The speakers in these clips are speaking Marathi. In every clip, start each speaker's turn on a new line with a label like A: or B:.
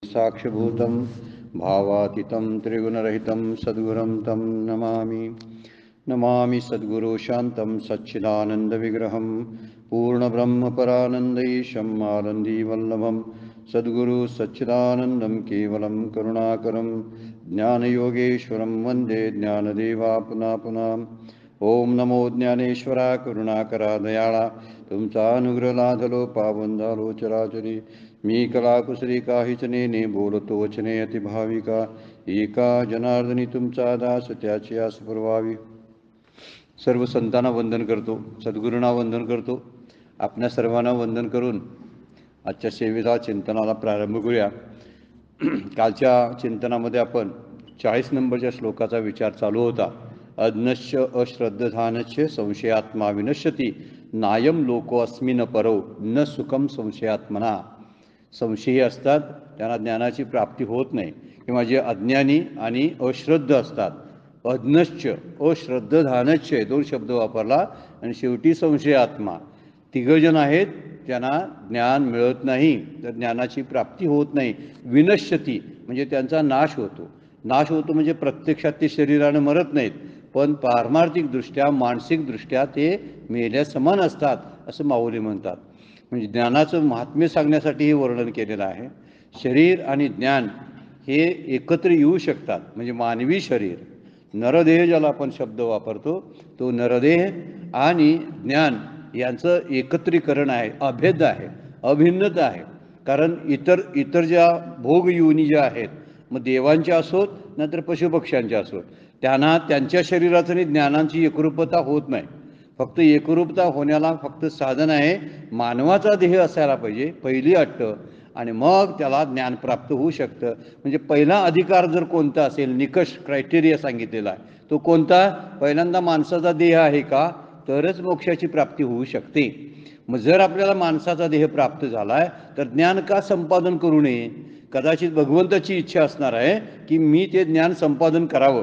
A: साक्षभूतं भावातीतं त्रिगुणरहितं सद्गुरुं तं नमामि। नमामि सद्गुरु शान्तं सच्चिदानन्दविग्रहं पूर्णब्रह्मपरानन्दैशम् आनन्दीवल्लभं सद्गुरु सच्चिदानन्दं केवलं करुणाकरं ज्ञानयोगेश्वरं वन्दे ज्ञानदेवा पुनः। ओम नमो ज्ञानेश्वरा करुणाकरा दयाळा, तुमचा अनुग्रह लाधलो पावन झालो चराचरी। मी कलाकुसरी काहीच नेने बोलतो वचने अतिभाविका, एका जनार्दनी तुमचा दास त्याची आस पुरवावी। सर्व संतांना वंदन करतो, सद्गुरूंना वंदन करतो। आपल्या सर्वांना वंदन करून आजच्या सेवेचा चिंतनाला प्रारंभ करूया। कालच्या चिंतनामध्ये आपण 40 नंबरच्या श्लोकाचा विचार चालू होता। अज्ञश्च अश्रद्धधानश्च संशयात्मा विनश्यति नायम लोको अस्मिन परो न सुखम संशयात्मना। संशयी असतात त्यांना ज्ञानाची प्राप्ती होत नाही, किंवा जे अज्ञानी आणि अश्रद्ध असतात, अज्ञश्च अश्रद्धधानश्च दोन शब्द वापरला आणि शेवटी संशयात्मा, तिघजण आहेत त्यांना ज्ञान मिळत नाही, तर ज्ञानाची प्राप्ती होत नाही। विनश्यती म्हणजे त्यांचा नाश होतो। नाश होतो म्हणजे प्रत्यक्षात ते शरीराने मरत नाहीत, पण पारमार्थिकदृष्ट्या मानसिकदृष्ट्या ते मेल्या समान असतात असं माऊली म्हणतात। म्हणजे ज्ञानाचं महात्म्य सांगण्यासाठी हे वर्णन केलेलं आहे। शरीर आणि ज्ञान हे एकत्र येऊ शकतात, म्हणजे मानवी शरीर नरदेह ज्याला आपण शब्द वापरतो, तो नरदेह आणि ज्ञान यांचं एकत्रीकरण आहे, अभेद आहे, अभिन्नता आहे। कारण इतर ज्या भोग योनी ज्या आहेत, मग देवांच्या असोत नंतर पशुपक्ष्यांच्या असोत, त्यांना त्यांच्या शरीराचं आणि ज्ञानाची एकरूपता होत नाही। फक्त एकरूपता होण्याला फक्त साधन आहे मानवाचा देह असायला पाहिजे, पहिली अट, आणि मग त्याला ज्ञान प्राप्त होऊ शकतं। म्हणजे पहिला अधिकार जर कोणता असेल, निकष क्रायटेरिया सांगितलेला आहे, तो कोणता? पहिल्यांदा माणसाचा देह आहे का, तरच मोक्षाची प्राप्ती होऊ शकते। मग जर आपल्याला माणसाचा देह प्राप्त झाला आहे तर ज्ञान का संपादन करू नये? कदाचित भगवंताची इच्छा असणार आहे की मी ते ज्ञान संपादन करावं,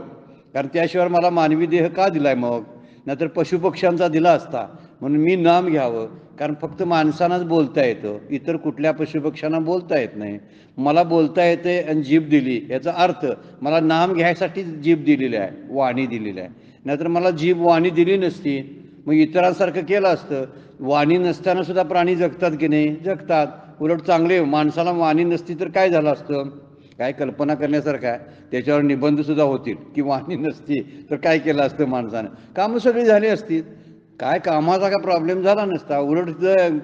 A: कारण त्याशिवाय मला मानवी देह का दिलाय? मग नाहीतर पशुपक्ष्यांचा दिला असता, म्हणून मी नाम घ्यावं, कारण फक्त माणसांनाच बोलता येतं, इतर कुठल्या पशुपक्ष्यांना बोलता येत नाही। मला बोलता येते आणि जीभ दिली, याचा अर्थ मला नाम घ्यायसाठी जीभ दिलेली आहे, वाणी दिलेली आहे। नाहीतर मला जीभ वाणी दिली नसती, मग इतरांसारखं केलं असतं। वाणी नसताना सुद्धा प्राणी जगतात की नाही? जगतात। उलट चांगले, माणसाला वाणी नसती तर काय झालं असतं? काय कल्पना करण्यासारखं आहे, त्याच्यावर निबंधसुद्धा होतील की वाणी नसती तर काय केलं असतं माणसानं, कामं सगळी झाली असती, काय कामाचा काय प्रॉब्लेम झाला नसता। उलट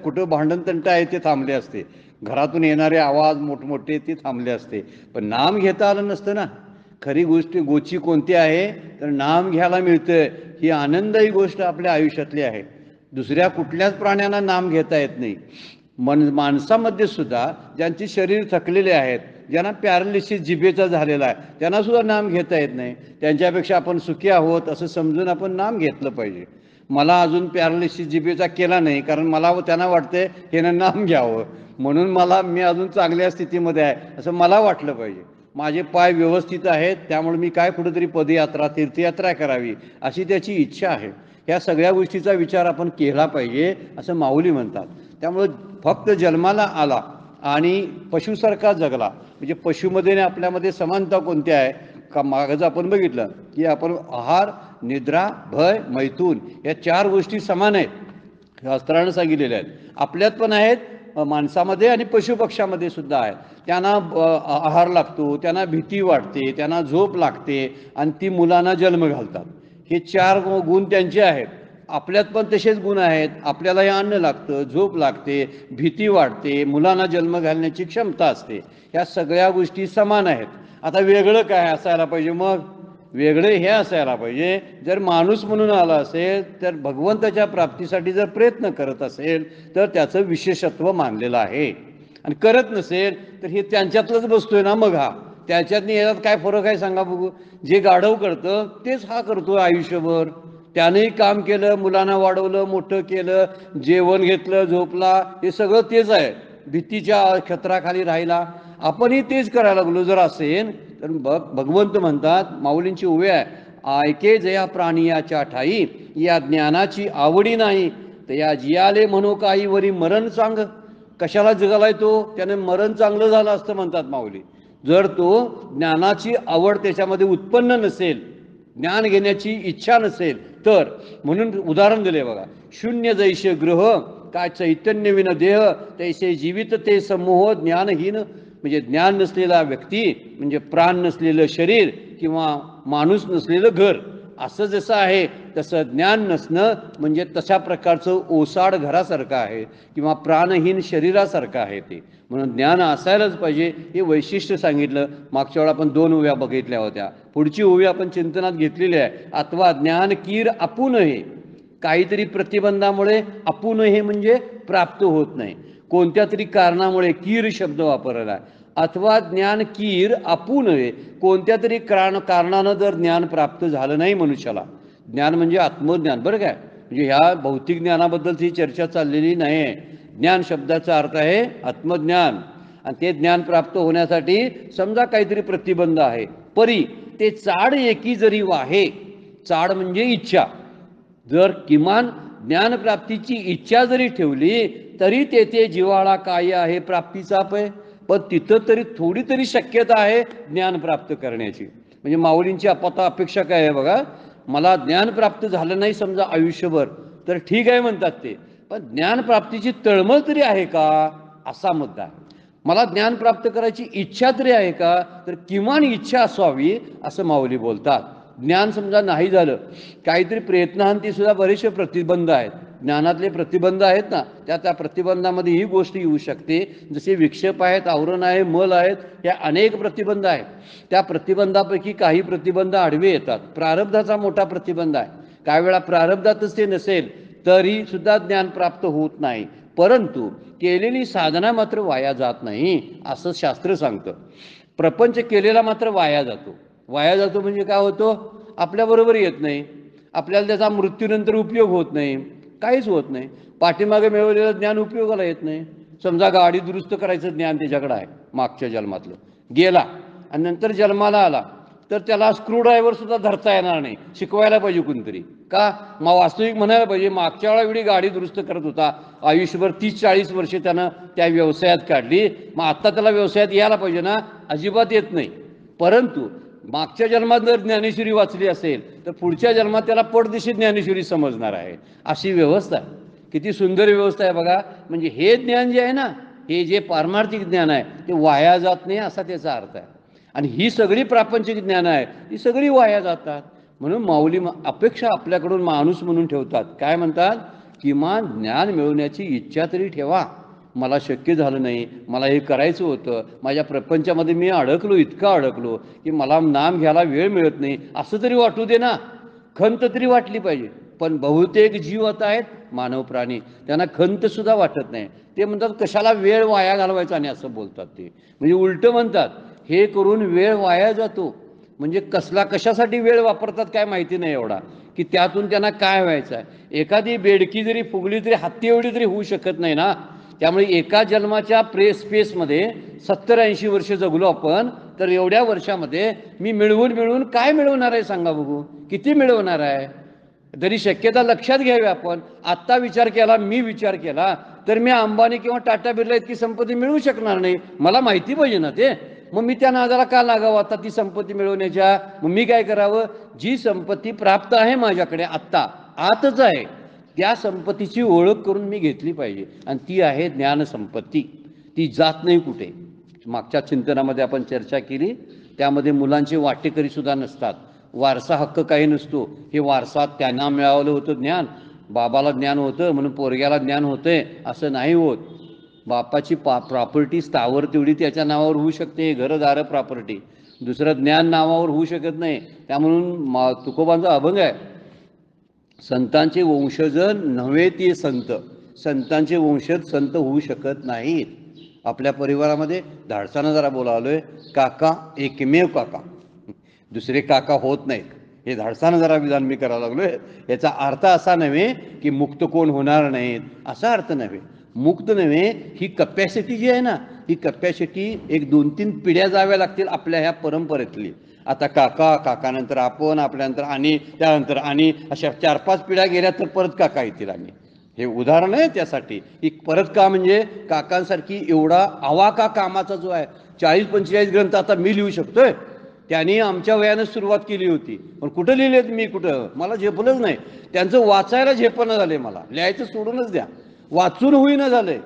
A: कुठं भांडण तंट आहे ते थांबले असते, घरातून येणारे आवाज मोठमोठे ते थांबले असते, पण नाम घेता आलं नसतं ना। खरी गोची कोणती आहे तर नाम घ्यायला मिळतं, ही आनंदायी गोष्ट आपल्या आयुष्यातली आहे। दुसऱ्या कुठल्याच प्राण्यांना नाम घेता येत नाही। माणसामध्ये सुद्धा ज्यांची शरीर थकलेले आहेत, ज्यांना पॅरालिसिस जिभेचा झालेला आहे, त्यांना सुद्धा नाम घेता येत नाही। त्यांच्यापेक्षा आपण सुखी आहोत असं समजून आपण नाम घेतलं पाहिजे। मला अजून पॅरालिसिस जिभेचा केला नाही, कारण मला त्यांना वाटते ह्यानं नाम घ्यावं, म्हणून मी अजून चांगल्या स्थितीमध्ये आहे असं मला वाटलं पाहिजे। माझे पाय व्यवस्थित आहेत, त्यामुळे मी काय कुठेतरी पदयात्रा तीर्थयात्रा करावी अशी त्याची इच्छा आहे। ह्या सगळ्या गोष्टीचा विचार आपण केला पाहिजे असं माऊली म्हणतात। त्यामुळं फक्त जन्माला आला आणि पशुसारखा जगला, म्हणजे पशुमध्ये आणि आपल्यामध्ये समानता कोणती आहे का? मागचं आपण बघितलं की आपण आहार, निद्रा, भय, मैथून या 4 गोष्टी समान आहेत, शास्त्रानं सांगितलेल्या आहेत। आपल्यात पण आहेत, माणसामध्ये आणि पशुपक्षामध्ये सुद्धा आहे। त्यांना आहार लागतो, त्यांना भीती वाटते, त्यांना झोप लागते, आणि ती मुलांना जन्म घालतात। हे 4 गुण त्यांचे आहेत। आपल्यात पण तसेच गुण आहेत, आपल्याला हे अन्न लागतं, झोप लागते, भीती वाटते, मुलांना जन्म घालण्याची क्षमता असते। ह्या सगळ्या गोष्टी समान आहेत। आता वेगळं काय असायला पाहिजे? मग वेगळे हे असायला पाहिजे, जर माणूस म्हणून आला असेल तर भगवंताच्या प्राप्तीसाठी जर प्रयत्न करत असेल तर त्याचं विशेषत्व मानलेलं आहे, आणि करत नसेल तर हे त्यांच्यातलंच बसतोय ना। मग हा त्याच्यातनी याच्यात काय फरक आहे सांगा बघू? जे गाढव करतं तेच हा करतो आयुष्यभर। त्यानेही काम केलं, मुलांना वाढवलं, मोठं केलं, जेवण घेतलं, झोपला, हे सगळं तेच आहे। भीतीच्या छत्राखाली राहिला, आपणही तेच करायला लागलो जर असेल तर भगवंत म्हणतात, माऊलींची ओवी आहे, ऐके जया प्राणियाच्या ठाई या ज्ञानाची आवडी नाही, तर या जियाले म्हणू काही वरी मरण सांग। कशाला जगालाय तो? त्याने मरण चांगलं झालं असतं म्हणतात माऊली. जर तो ज्ञानाची आवड त्याच्यामध्ये उत्पन्न नसेल, ज्ञान घेण्याची इच्छा नसेल तर. म्हणून उदाहरण दिले बघा, शून्य जैसे गृह काय चैतन्य विन देह तैसे जीवित ते समूह ज्ञानहीन. म्हणजे ज्ञान नसलेला व्यक्ती म्हणजे प्राण नसलेलं शरीर किंवा माणूस नसलेलं घर. असं जसं आहे तसं ज्ञान नसणं म्हणजे तशा प्रकारचं ओसाड घरासारखं आहे किंवा प्राणहीन शरीरासारखं आहे ते. म्हणून ज्ञान असायलाच पाहिजे हे वैशिष्ट्य सांगितलं. मागच्या वेळा आपण 2 ओव्या बघितल्या होत्या. पुढची ओवी आपण चिंतनात घेतलेली आहे. अथवा ज्ञान कीर आपून हे, काहीतरी प्रतिबंधामुळे आपून हे म्हणजे प्राप्त होत नाही, कोणत्या तरी कारणामुळे कीर शब्द वापरला आहे. अथवा ज्ञान कीर आपून नव्हे, कोणत्या तरी कारणानं जर ज्ञान प्राप्त झालं नाही मनुष्याला. ज्ञान म्हणजे आत्मज्ञान बरं काय, म्हणजे ह्या भौतिक ज्ञानाबद्दलची चर्चा चाललेली नाही आहे. ज्ञान शब्दाचा अर्थ आहे आत्मज्ञान. आणि ते ज्ञान प्राप्त होण्यासाठी समजा काहीतरी प्रतिबंध आहे, परी ते चाड एकी जरी वाहे. चाड म्हणजे इच्छा. जर किमान ज्ञानप्राप्तीची इच्छा जरी ठेवली तरी तेथे जिव्हाळा काय आहे प्राप्तीचा पय. पण तिथं तरी थोडी तरी शक्यता आहे ज्ञान प्राप्त करण्याची. म्हणजे माऊलींची आता अपेक्षा काय आहे बघा, मला ज्ञान प्राप्त झालं नाही समजा आयुष्यभर तर ठीक आहे म्हणतात ते, पण ज्ञानप्राप्तीची तळमळ तरी आहे का असा मुद्दा आहे. मला ज्ञान प्राप्त करायची इच्छा तरी आहे का, तर किमान इच्छा असावी असं माऊली बोलतात. ज्ञान समजा नाही झालं, काहीतरी प्रयत्नांती सुद्धा बरेचसे प्रतिबंध आहेत. ज्ञानातले प्रतिबंध आहेत ना, त्या प्रतिबंधामध्ये ही गोष्ट येऊ शकते. जसे विक्षेप आहेत, आवरण आहे, मल आहेत, या अनेक प्रतिबंध आहेत. त्या प्रतिबंधापैकी काही प्रतिबंध आडवे येतात. प्रारब्धाचा मोठा प्रतिबंध आहे. काही वेळा प्रारब्धातच ते नसेल तरी सुद्धा ज्ञान प्राप्त होत नाही. परंतु केलेली साधना मात्र वाया जात नाही असं शास्त्र सांगतं. प्रपंच केलेला मात्र वाया जातो. वाया जातो म्हणजे काय होतो, आपल्याबरोबर येत नाही, आपल्याला त्याचा मृत्यूनंतर उपयोग होत नाही, काहीच होत नाही. पाठीमागे मिळवलेलं ज्ञान उपयोगाला येत नाही. समजा गाडी दुरुस्त करायचं ज्ञान त्याच्याकडे आहे मागच्या जन्मातलं, गेला आणि नंतर जन्माला आला तर त्याला स्क्रूड्रायव्हर सुद्धा धरता येणार नाही. शिकवायला पाहिजे कोणतरी. का वास्तविक म्हणायला पाहिजे, मागच्या वेळी गाडी दुरुस्त करत होता, आयुष्यभर 30-40 वर्षे त्यानं त्या व्यवसायात काढली, मग आत्ता त्याला व्यवसायात यायला पाहिजे ना, अजिबात येत नाही. परंतु मागच्या जन्मात जर ज्ञानेश्वरी वाचली असेल तर पुढच्या जन्मात त्याला पटदिशी ज्ञानेश्वरी समजणार आहे. अशी व्यवस्था आहे. किती सुंदर व्यवस्था आहे बघा. म्हणजे हे ज्ञान जे आहे ना, हे जे पारमार्थिक ज्ञान आहे ते वाया जात नाही असा त्याचा अर्थ आहे. आणि ही सगळी प्रापंचिक ज्ञान आहे ही सगळी वाया जातात. म्हणून माऊली अपेक्षा आपल्याकडून माणूस म्हणून ठेवतात. काय म्हणतात, किमान ज्ञान मिळवण्याची इच्छा तरी ठेवा. मला शक्य झालं नाही, मला हे करायचं होतं, माझ्या प्रपंचामध्ये मी अडकलो, इतकं अडकलो की मला नाम घ्यायला वेळ मिळत नाही, असं तरी वाटू दे ना. खंत तरी वाटली पाहिजे. पण बहुतेक जीव आता आहेत मानव प्राणी, त्यांना खंत सुद्धा वाटत नाही. ते म्हणतात कशाला वेळ वाया घालवायचा, आणि असं बोलतात ते. म्हणजे उलटं म्हणतात, हे करून वेळ वाया जातो. म्हणजे कशासाठी वेळ वापरतात काय माहिती नाही एवढा, की त्यातून त्यांना काय व्हायचं आहे. एखादी बेडकी जरी फुगली तरी हत्ती एवढी तरी होऊ शकत नाही ना. त्यामुळे एका जन्माच्या स्पेसमध्ये 70-80 वर्ष जगलो आपण, तर एवढ्या वर्षामध्ये मी मिळवून काय मिळवणार आहे सांगा बघू, किती मिळवणार आहे. तरी शक्यता लक्षात घ्यावी आपण. आत्ता विचार केला, मी विचार केला तर मी अंबानी किंवा टाटा बिर्ला इतकी संपत्ती मिळवू शकणार नाही. मला माहिती पाहिजे ना ते. मग मी त्या नादाला का लागावं आता ती संपत्ती मिळवण्याच्या. मग मी काय करावं, जी संपत्ती प्राप्त आहे माझ्याकडे आत्ता आतच आहे त्या संपत्तीची ओळख करून मी घेतली पाहिजे. आणि ती आहे ज्ञानसंपत्ती. ती जात नाही कुठे. मागच्या चिंतनामध्ये आपण चर्चा केली, त्यामध्ये मुलांचे वाटेकरी सुद्धा नसतात, वारसा हक्क काही नसतो. हे वारसा त्यांना मिळावलं होतं ज्ञान, बाबाला ज्ञान होतं म्हणून पोरग्याला ज्ञान होतंय असं नाही होत. बापाची प्रॉपर्टी स्थावर तेवढी त्याच्या नावावर होऊ शकते, घरदार प्रॉपर्टी. दुसरं ज्ञान नावावर होऊ शकत नाही. त्यामुळं तुकोबांचा अभंग आहे, संतांचे वंशज नव्हे ते संत, संतांचे वंशज संत होऊ शकत नाहीत. आपल्या परिवारामध्ये धाडसानं जरा बोलावलोय, काका एकमेव काका, दुसरे काका होत नाहीत. हे धाडसानं जरा विधान मी करायला लागलोय. याचा अर्थ असा नव्हे की मुक्त कोण होणार नाहीत, असा अर्थ नव्हे. मुक्त नव्हे, ही कपॅसिटी जी आहे ना, ही कपॅसिटी 1-2-3 पिढ्या जाव्या लागतील आपल्या ह्या परंपरेतली. आता काकानंतर आपण, आपल्यानंतर आणि त्यानंतर आणि अशा 4-5 पिढ्या गेल्या तर परत काका येतील. आणि हे उदाहरण आहे त्यासाठी की परत का म्हणजे काकांसारखी एवढा आवाका कामाचा जो आहे 40-45 ग्रंथ आता मी लिहू शकतोय. त्यांनी आमच्या वयानं सुरुवात केली होती, पण कुठं लिहिलेत मी, कुठं मला झेपलंच नाही. त्यांचं वाचायला झेपणं झाले, मला लिहायचं सोडूनच द्या, वाचून होईना झालंय.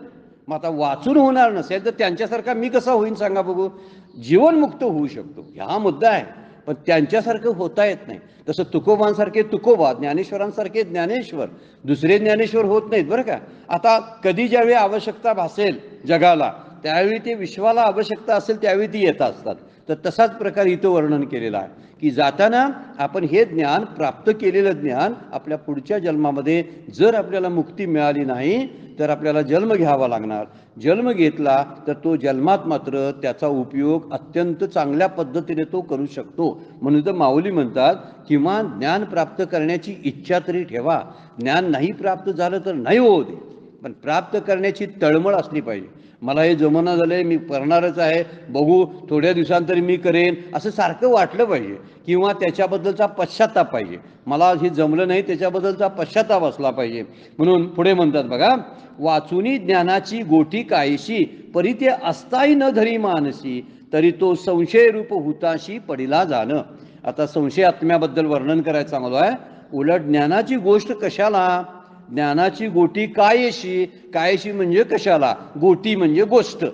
A: मग आता वाचून होणार नसेल तर त्यांच्यासारखा मी कसा होईन सांगा बघू. जीवनमुक्त होऊ शकतो हा मुद्दा आहे, पण त्यांच्यासारखं होता येत नाही. तसं तुकोबांसारखे तुकोबा, ज्ञानेश्वरांसारखे ज्ञानेश्वर, दुसरे ज्ञानेश्वर होत नाहीत बरं का. आता कधी ज्यावेळी आवश्यकता भासेल जगाला, त्यावेळी ते विश्वाला आवश्यकता असेल त्यावेळी ती येत असतात. तर तसाच प्रकार इथं वर्णन केलेला आहे की जाताना आपण हे ज्ञान प्राप्त केलेलं ज्ञान आपल्या पुढच्या जन्मामध्ये जर आपल्याला मुक्ती मिळाली नाही तर आपल्याला जन्म घ्यावा लागणार. जन्म घेतला तर तो जन्मात मात्र त्याचा उपयोग अत्यंत चांगल्या पद्धतीने तो करू शकतो. म्हणून तर माऊली म्हणतात किमान ज्ञान प्राप्त करण्याची इच्छा तरी ठेवा. ज्ञान नाही प्राप्त झालं तर नाही होऊ दे, पण प्राप्त करण्याची तळमळ असली पाहिजे. मला हे जमना झालंय, मी करणारच आहे, बघू थोड्या दिवसांतरी मी करेन असं सारखं वाटलं पाहिजे, किंवा त्याच्याबद्दलचा पश्चाताप पाहिजे. मला हे जमलं नाही त्याच्याबद्दलचा पश्चाताप असला पाहिजे. म्हणून पुढे म्हणतात बघा, वाचुनी ज्ञानाची गोटी कायशी परी ते असताही न धरी मानसी तरी तो संशय रूप हुताशी पडिला जाणं. आता संशय आत्म्याबद्दल वर्णन करायचं चांगलं आहे. उलट ज्ञानाची गोष्ट कशाला, ज्ञानाची गोटी कायशी, कायशी म्हणजे कशाला, गोटी म्हणजे गोष्ट,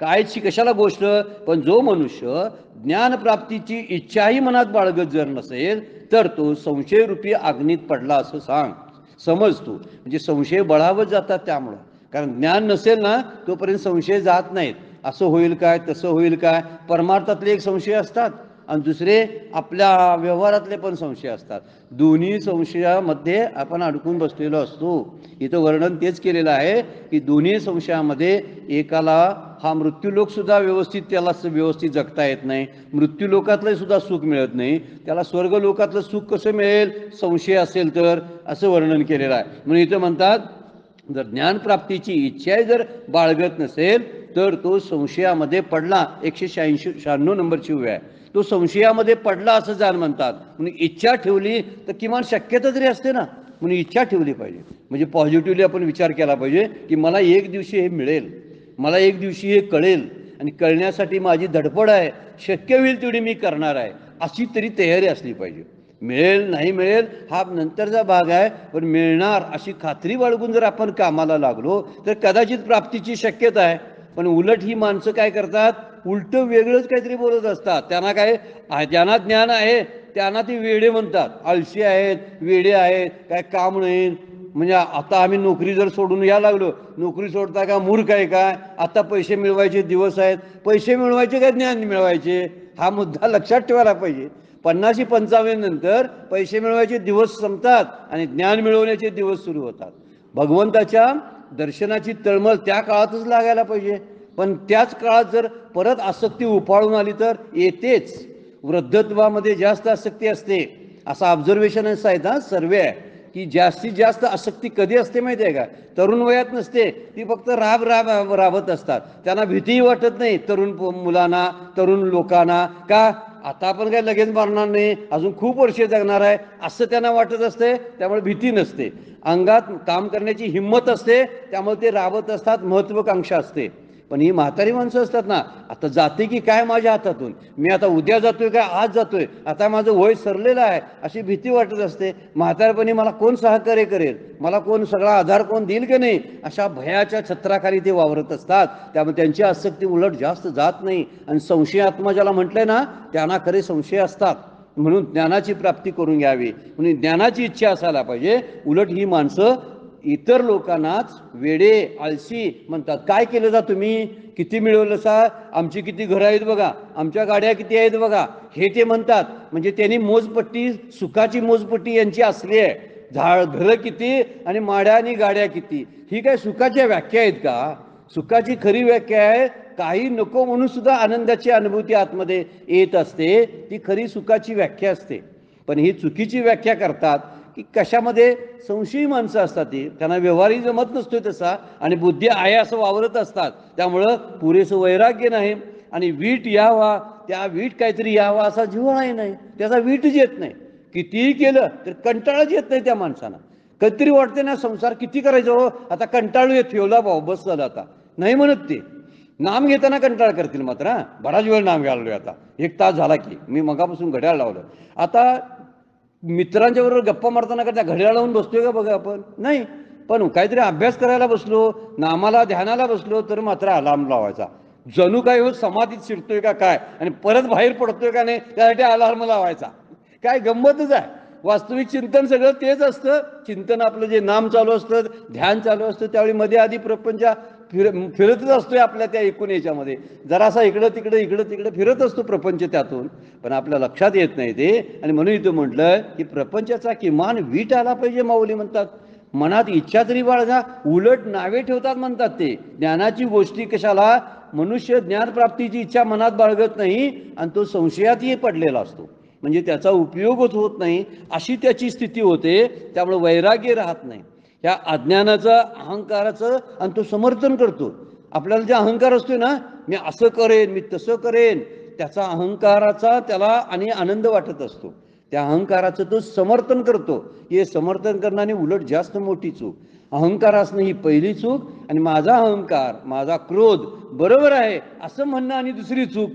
A: कायची कशाला गोष्ट. पण जो मनुष्य ज्ञानप्राप्तीची इच्छाही मनात बाळगत जर नसेल तर तो संशयरूपी अग्नीत पडला असं समज तू. म्हणजे संशय बळावत जातात त्यामुळं, कारण ज्ञान नसेल ना तोपर्यंत संशय जात नाहीत. असं होईल काय, तसं होईल काय, परमार्थातले एक संशय असतात आणि दुसरे आपल्या व्यवहारातले पण संशय असतात. दोन्ही संशयामध्ये आपण अडकून बसलेलो असतो. इथं वर्णन तेच केलेलं आहे की दोन्ही संशयामध्ये एकाला हा मृत्यूलोक सुद्धा व्यवस्थित त्याला व्यवस्थित जगता येत नाही, मृत्यूलोकातलं सुद्धा सुख मिळत नाही, त्याला स्वर्गलोकातलं सुख कसं मिळेल संशय असेल तर, असं वर्णन केलेलं आहे. म्हणून इथं म्हणतात जर ज्ञानप्राप्तीची इच्छा जर बाळगत नसेल तर तो संशयामध्ये पडला. 196 नंबरची वेळ आहे, तो संशयामध्ये पडला असं जाण म्हणतात. म्हणून इच्छा ठेवली तर किमान शक्यता तरी असते ना, म्हणून इच्छा ठेवली पाहिजे. म्हणजे पॉझिटिव्हली आपण विचार केला पाहिजे की मला एक दिवशी हे मिळेल, मला एक दिवशी हे कळेल आणि कळण्यासाठी माझी धडपड आहे, शक्य होईल तेवढी मी करणार आहे, अशी तरी तयारी असली पाहिजे. मिळेल नाही मिळेल हा नंतरचा भाग आहे, पण मिळणार अशी खात्री बाळगून जर आपण कामाला लागलो तर कदाचित प्राप्तीची शक्यता आहे. पण उलट ही माणसं काय करतात, उलटं वेगळंच काहीतरी बोलत असतात. त्यांना काय, ज्यांना ज्ञान आहे त्यांना ती वेडे म्हणतात, आळशी आहेत, वेडे आहेत, काय काम नाही. म्हणजे आता आम्ही नोकरी जर सोडून यायला लागलो, नोकरी सोडता का मूर्ख आहे काय, आता पैसे मिळवायचे दिवस आहेत, पैसे मिळवायचे काय ज्ञान मिळवायचे, हा मुद्दा लक्षात ठेवायला पाहिजे. 50-55 नंतर पैसे मिळवायचे दिवस संपतात आणि ज्ञान मिळवण्याचे दिवस सुरू होतात. भगवंताच्या दर्शनाची तळमळ त्या काळातच लागायला पाहिजे, पण त्याच काळात जर परत आसक्ती उफाळून आली तर येतेच. वृद्धत्वामध्ये जास्त आसक्ती असते, असा ऑब्झर्वेशन असं आहे ना, सर्वे आहे की जास्तीत जास्त आसक्ती कधी असते माहिती आहे का, तरुण वयात नसते ती, फक्त राबत असतात. त्यांना भीतीही वाटत नाही तरुण मुलांना, तरुण लोकांना, का आता आपण काय लगेच मरणार नाही, अजून खूप वर्षे जगणार आहे असं त्यांना वाटत असते. त्यामुळे भीती नसते, अंगात काम करण्याची हिंमत असते, त्यामुळे ते राबत असतात, महत्त्वाकांक्षा असते. पण ही म्हातारी माणसं असतात ना, आता जाते की काय माझ्या हातातून, मी आता उद्या जातोय काय आज जातोय, आता माझं वय सरलेलं आहे अशी भीती वाटत असते. म्हातारपणी मला कोण सहकार्य करेल, मला कोण सगळा आधार कोण देईल की नाही, अशा भयाच्या छत्राखाली ते वावरत असतात. त्यामुळे त्यांची आसक्ती उलट जास्त जात नाही. आणि संशयात्मा ज्याला म्हटलंय ना त्यांना खरे संशय असतात. म्हणून ज्ञानाची प्राप्ती करून घ्यावी, म्हणून ज्ञानाची इच्छा असायला पाहिजे. उलट ही माणसं इतर लोकांनाच वेडे आळशी म्हणतात. काय केलं जा तुम्ही, किती मिळवलं सा, आमची किती घरं आहेत बघा, आमच्या गाड्या किती आहेत बघा, हे ते म्हणतात. म्हणजे त्यांनी मोजपट्टी, सुखाची मोजपट्टी यांची असली आहे. घरं किती आणि माड्या आणि गाड्या किती, ही काय सुखाच्या व्याख्या आहेत का. सुखाची खरी व्याख्या आहे काही नको म्हणून सुद्धा आनंदाची अनुभूती आतमध्ये येत असते, ती खरी सुखाची व्याख्या असते. पण ही चुकीची व्याख्या करतात की कशामध्ये संशयी माणसं असतात, ती त्यांना व्यवहारही जमत नसतोय तसा आणि बुद्धी आहे असं वावरत असतात. त्यामुळं पुरेसं वैराग्य नाही आणि वीट यावा, त्या वीट काहीतरी यावा असा जिव्हाळाही नाही, त्याचा वीटच येत नाही. कितीही केलं तर कंटाळाच येत नाही त्या माणसाला. कधीतरी वाटते ना संसार किती करायचं हो, आता कंटाळू येत ठेवला भाऊ बस झालं आता, नाही म्हणत ते. नाम घेताना कंटाळ करतील मात्र, हा बराच वेळ नाम घ्यायला आता, 1 तास झाला की मी मगापासून घड्याळ लावलं. आता मित्रांच्या बरोबर गप्पा मारताना का त्या घड्याळ लावून बसतोय का बघा आपण, नाही. पण काहीतरी अभ्यास करायला बसलो, नामाला ध्यानाला बसलो तर मात्र अलार्म लावायचा. जणू काय हो समाधीत शिरतोय का काय, आणि परत बाहेर पडतोय का नाही त्यासाठी अलार्म लावायचा. काय गंमतच आहे. वास्तविक चिंतन सगळं तेच असतं. चिंतन आपलं जे नाम चालू असतं, ध्यान चालू असतं, त्यावेळी मध्ये आधी प्रपंच फिरतच असतोय आपल्या त्या एकूण याच्यामध्ये. जरासा इकडं तिकडं फिरत असतो प्रपंच त्यातून, पण आपल्या लक्षात येत नाही ते. आणि म्हणून इथं म्हटलं की प्रपंचाचा किमान वीट आला पाहिजे. माऊली म्हणतात मनात इच्छा तरी बाळगा, उलट नावे ठेवतात म्हणतात ते. ज्ञानाची गोष्टी कशाला, मनुष्य ज्ञानप्राप्तीची इच्छा मनात बाळगत नाही आणि तो संशयातही पडलेला असतो, म्हणजे त्याचा उपयोगच होत नाही अशी त्याची स्थिती होते. त्यामुळे वैराग्य राहत नाही. ह्या अज्ञानाचं, अहंकाराचं, आणि तो समर्थन करतो. आपल्याला जे अहंकार असतोय ना, मी असं करेन, मी तसं करेन, त्याचा अहंकाराचा त्याला आणि आनंद वाटत असतो. त्या अहंकाराचं तो समर्थन करतो. हे समर्थन करणारी उलट जास्त मोठी चूक. अहंकार असणं ही पहिली चूक, आणि माझा अहंकार, माझा क्रोध बरोबर आहे असं म्हणणं आणि दुसरी चूक.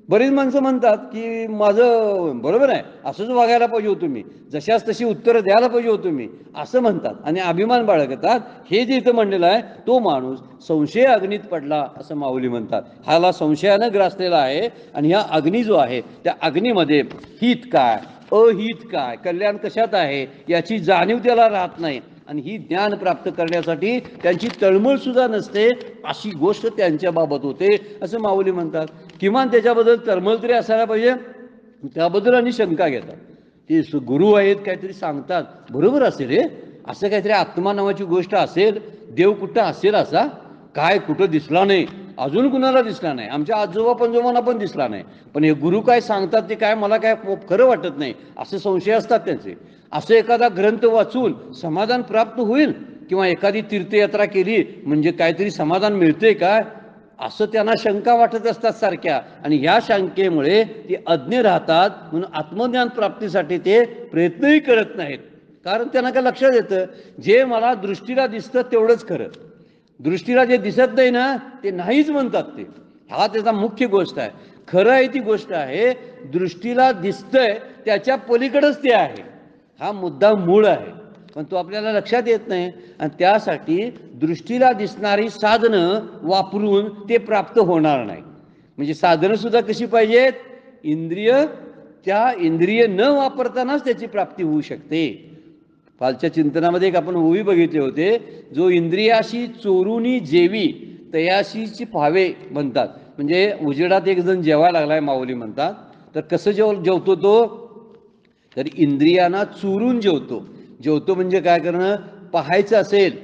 A: बरीच माणसं म्हणतात की माझं बरोबर आहे, असंच वागायला पाहिजे होतं मी, जशाच तशी उत्तरं द्यायला पाहिजे होतं मी, असं म्हणतात आणि अभिमान बाळगतात. हे जे इथं म्हणलेलं आहे तो माणूस संशय अग्नीत पडला असं माऊली म्हणतात. ह्याला संशयानं ग्रासलेला आहे. आणि ह्या अग्नी जो आहे त्या अग्नीमध्ये हित काय, अहित काय, कल्याण कशात आहे याची जाणीव त्याला राहत नाही. आणि ही ज्ञान प्राप्त करण्यासाठी त्यांची तळमळ सुद्धा नसते, अशी गोष्ट त्यांच्या बाबत होते असं माऊली म्हणतात. किमान त्याच्याबद्दल तळमळ तरी असायला पाहिजे. त्याबद्दल आणि शंका घेतात. ते गुरु आहेत काहीतरी सांगतात, बरोबर असेल रे, असं काहीतरी आत्मा नावाची गोष्ट असेल, देव कुठं असेल असा, काय कुठं दिसला नाही, अजून कुणाला दिसला नाही, आमच्या आजोबा पंजोबांना पण दिसला नाही, पण हे गुरु काय सांगतात ते काय मला काय खरं वाटत नाही, असे संशय असतात त्यांचे. असं एखादा ग्रंथ वाचून समाधान प्राप्त होईल, किंवा एखादी तीर्थयात्रा केली म्हणजे काहीतरी समाधान मिळते काय, असं त्यांना शंका वाटत असतात सारख्या. आणि ह्या शंकेमुळे ते अज्ञ राहतात. म्हणून आत्मज्ञान प्राप्तीसाठी ते प्रयत्नही करत नाहीत. कारण त्यांना काय लक्षात येतं, जे मला दृष्टीला दिसतं तेवढंच खरं, दृष्टीला जे दिसत नाही ना ते नाहीच म्हणतात ते. हा त्याचा मुख्य गोष्ट आहे. खरं आहे ती गोष्ट आहे, दृष्टीला दिसतंय त्याच्या पलीकडेच ते आहे, हा मुद्दा मूळ आहे. पण तो आपल्याला लक्षात येत नाही. आणि त्यासाठी दृष्टीला दिसणारी साधनं वापरून ते प्राप्त होणार नाही. म्हणजे साधनं सुद्धा कशी पाहिजेत, इंद्रिय न वापरतानाच त्याची प्राप्ती होऊ शकते. कालच्या चिंतनामध्ये एक आपण ओवी बघितले होते, जो इंद्रियाशी चोरूनी जेवी तयाशीची पावे म्हणतात. म्हणजे उजेडात एक जण जेवायला लागलाय, माऊली म्हणतात, तर कसं जेवतो तो, तर इंद्रियांना चोरून जेवतो म्हणजे काय करणं, पाहायचं असेल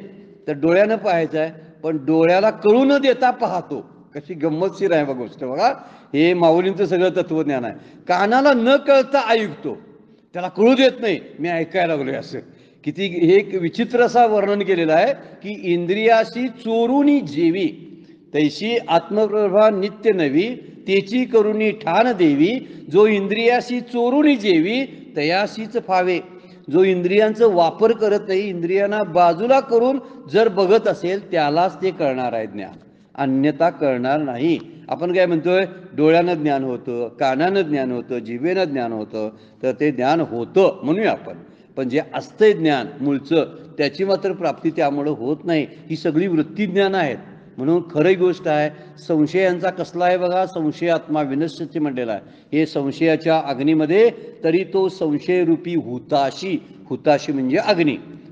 A: तर डोळ्यानं पाहायचं आहे, पण डोळ्याला कळू न देता पाहतो. कशी गंमतशीर आहे बघ गोष्ट बघा. हे माऊलींचं सगळं तत्वज्ञान आहे. कानाला न कळता ऐकतो, त्याला कळू देत नाही मी ऐकायला लागलोय असं. किती हे एक विचित्र असा वर्णन केलेलं आहे की इंद्रियाशी चोरूनी जेवी तैशी आत्मप्रभा नित्य नवी तेची करुणी ठाण देवी. जो इंद्रियाशी चोरूनी जेवी तयाशीच फावे. जो इंद्रियांचा वापर करत नाही, इंद्रियांना बाजूला करून जर बघत असेल त्यालाच ते कळणार आहे ज्ञान, अन्यथा कळणार नाही. आपण काय म्हणतोय, डोळ्यानं ज्ञान होतं, कानानं ज्ञान होतं, जिभेनं ज्ञान होतं, तर ते ज्ञान होतं म्हणूया आपण. पण जे असतंय ज्ञान मूळचं त्याची मात्र प्राप्ती त्यामुळं होत नाही. ही सगळी वृत्ती ज्ञान आहेत. म्हणून खरी गोष्ट आहे, संशयांचा कसला आहे बघा, संशयात्मा विनश्यती म्हटलेला आहे. हे संशयाच्या अग्नीमध्ये, तरी तो संशयरूपी हुताशी म्हणजे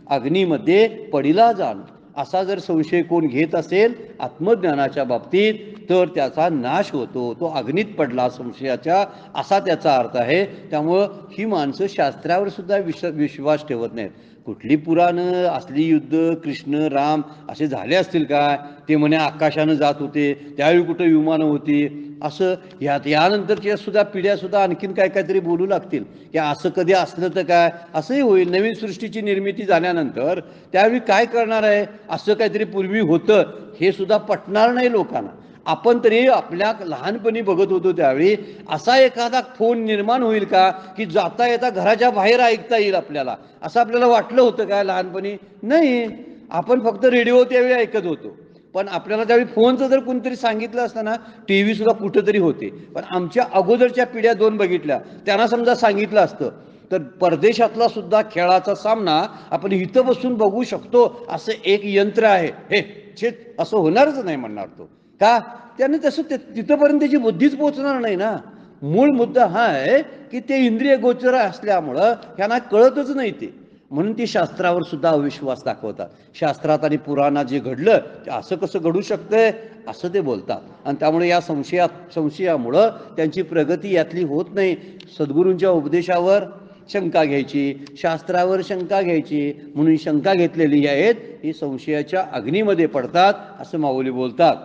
A: अग्नीमध्ये पडिला जाण, असा जर संशय कोण घेत असेल आत्मज्ञानाच्या बाबतीत, तर त्याचा नाश होतो. तो अग्नीत पडला संशयाच्या, असा त्याचा अर्थ आहे. त्यामुळं ही माणसं शास्त्रावर सुद्धा विश्वास ठेवत नाहीत. कुठली पुराणं, असली युद्ध कृष्ण राम असे झाले असतील काय, ते म्हणे आकाशानं जात होते, त्यावेळी कुठं विमानं होती, असं यानंतरच्या सुद्धा पिढ्या सुद्धा आणखीन काहीतरी बोलू लागतील की असं कधी असलं तर काय, असंही होईल. नवीन सृष्टीची निर्मिती झाल्यानंतर त्यावेळी काय करणार आहे, असं काहीतरी पूर्वी होतं हे सुद्धा पटणार नाही लोकांना. आपण तरी आपल्या लहानपणी बघत होतो त्यावेळी असा एखादा फोन निर्माण होईल का की जाता येता घराच्या बाहेर ऐकता येईल आपल्याला, असं आपल्याला वाटलं होतं काय लहानपणी? नाही. आपण फक्त रेडिओ त्यावेळी ऐकत होतो. पण आपल्याला त्यावेळी फोनचं जर कोणतरी सांगितलं असतं ना, टी व्ही सुद्धा कुठंतरी होते. पण आमच्या अगोदरच्या पिढ्या 2 बघितल्या, त्यांना समजा सांगितलं असतं तर परदेशातला सुद्धा खेळाचा सामना आपण इथं बसून बघू शकतो असं एक यंत्र आहे, हे छे असं होणारच नाही म्हणणार तो. का? त्याने तसं तिथंपर्यंत त्याची बुद्धीच पोहोचणार नाही ना. मूळ मुद्दा हा आहे की ते इंद्रिय गोचर असल्यामुळं ह्यांना कळतच नाही ते. म्हणून ती शास्त्रावर सुद्धा अविश्वास दाखवतात. शास्त्रात आणि पुराणात जे घडलं ते असं कसं घडू शकतंय असं ते बोलतात. आणि त्यामुळे या संशयामुळं त्यांची प्रगती यातली होत नाही. सद्गुरूंच्या उपदेशावर शंका घ्यायची, शास्त्रावर शंका घ्यायची, म्हणून शंका घेतलेली आहेत ही संशयाच्या अग्नीमध्ये पडतात असं माऊली बोलतात.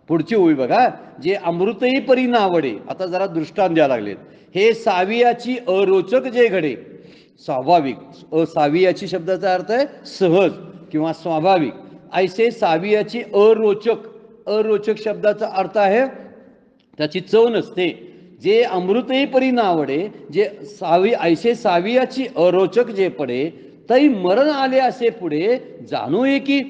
A: पुढची ओळी बघा, जे अमृतही परी ना आवडे. आता जरा दृष्टांत द्यायला लागलेत. हे सावियाची अरोचक जे घडे, स्वाभाविक, सावियाची शब्दाचा अर्थ आहे सहज किंवा स्वाभाविक. ऐसे सावियाची अरोचक शब्दाचा अर्थ आहे त्याची चव नसते. जे अमृतही परी ना आवडे, जे ऐसे सावियाची अरोचक जे पडे, तई मरण आले असे पुढे जाणू ये की.